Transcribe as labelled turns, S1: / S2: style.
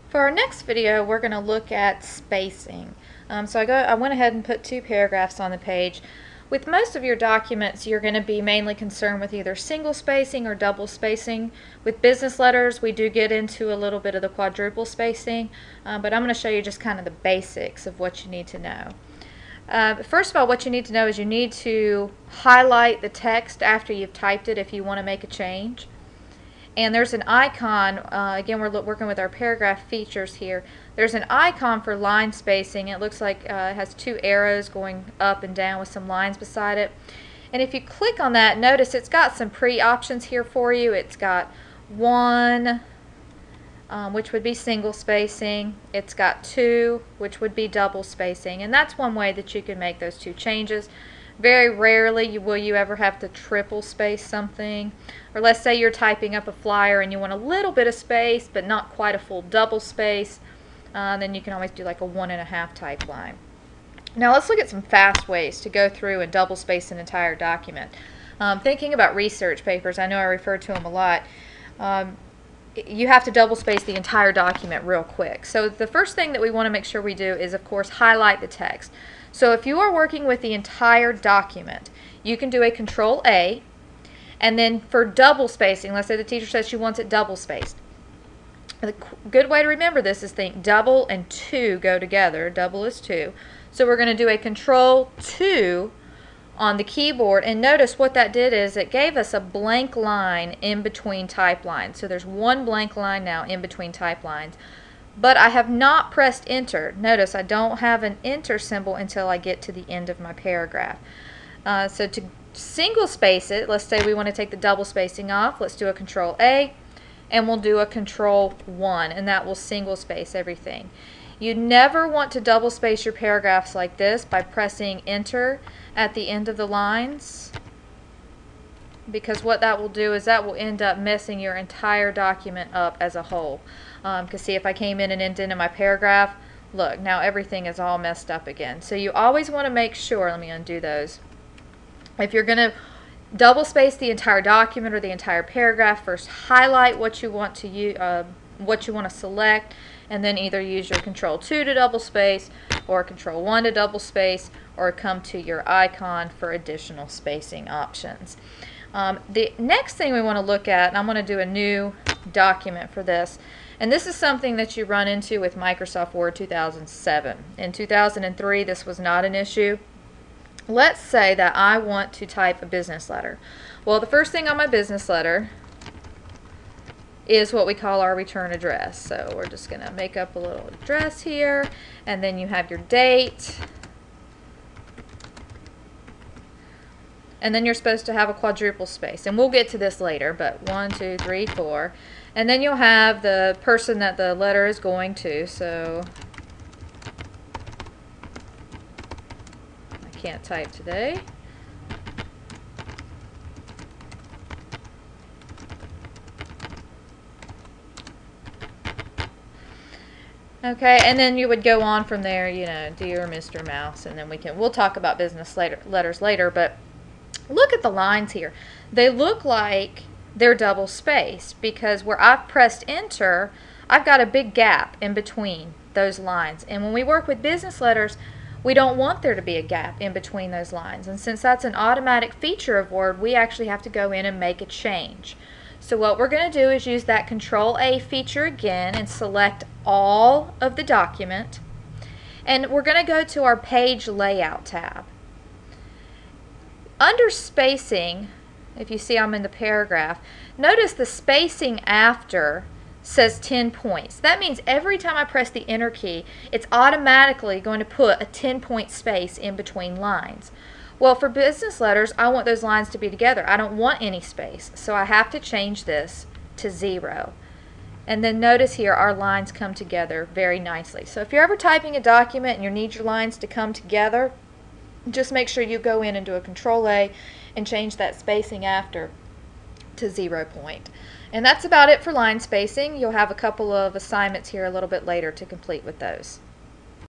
S1: For our next video, we're going to look at spacing. I went ahead and put two paragraphs on the page. With most of your documents, you're going to be mainly concerned with either single spacing or double spacing. With business letters, we do get into a little bit of the quadruple spacing, but I'm going to show you just kind of the basics of what you need to know. First of all, what you need to know is you need to highlight the text after you've typed it if you want to make a change. And there's an icon, again we're working with our paragraph features here. There's an icon for line spacing. It looks like it has two arrows going up and down with some lines beside it. And if you click on that, notice it's got some pre-options here for you. It's got 1, which would be single spacing. It's got 2, which would be double spacing. And that's one way that you can make those two changes. Very rarely will you ever have to triple space something. Or let's say you're typing up a flyer and you want a little bit of space but not quite a full double space. Then you can always do like a 1.5 type line. Now let's look at some fast ways to go through and double space an entire document. Thinking about research papers, I know I refer to them a lot. You have to double space the entire document real quick. So the first thing that we want to make sure we do is, of course, highlight the text. So if you are working with the entire document, you can do a Control-A, and then for double spacing, let's say the teacher says she wants it double spaced. A good way to remember this is think double and 2 go together. Double is 2. So we're going to do a Control-2 on the keyboard, and notice what that did is it gave us a blank line in between type lines. So there's one blank line now in between type lines. But I have not pressed enter. Notice I don't have an enter symbol until I get to the end of my paragraph. So to single space it, let's say we want to take the double spacing off. Let's do a Control-A, and we'll do a Control-1, and that will single space everything. You never want to double space your paragraphs like this by pressing enter at the end of the lines, because what that will do is that will end up messing your entire document up as a whole. Because see, if I came in and indented my paragraph, look, now everything is all messed up again. So you always want to make sure, let me undo those. If you're going to double space the entire document or the entire paragraph, first highlight what you want to use, what you want to select, and then either use your Control-2 to double space or Control-1 to double space, or come to your icon for additional spacing options. The next thing we want to look at, and I'm going to do a new document for this, and this is something that you run into with Microsoft Word 2007. In 2003, this was not an issue. Let's say that I want to type a business letter. Well, the first thing on my business letter is what we call our return address. So we're just going to make up a little address here, and then you have your date, and then you're supposed to have a quadruple space, and we'll get to this later, but 1, 2, 3, 4, and then you'll have the person that the letter is going to. So I can't type today. Okay, and then you would go on from there, you know, dear Mr. Mouse, and then we'll talk about business letters later, but look at the lines here. They look like they're double spaced because where I've pressed enter, I've got a big gap in between those lines. And when we work with business letters, we don't want there to be a gap in between those lines. And since that's an automatic feature of Word, we actually have to go in and make a change. So what we're going to do is use that Control-A feature again and select all of the document. And we're going to go to our Page Layout tab. Under spacing, if you see I'm in the paragraph, notice the spacing after says 10 points. That means every time I press the enter key, it's automatically going to put a 10-point space in between lines. Well, for business letters, I want those lines to be together. I don't want any space, so I have to change this to 0. And then notice here our lines come together very nicely. So if you're ever typing a document and you need your lines to come together, just make sure you go in and do a Control-A and change that spacing after to 0 point. And that's about it for line spacing. You'll have a couple of assignments here a little bit later to complete with those.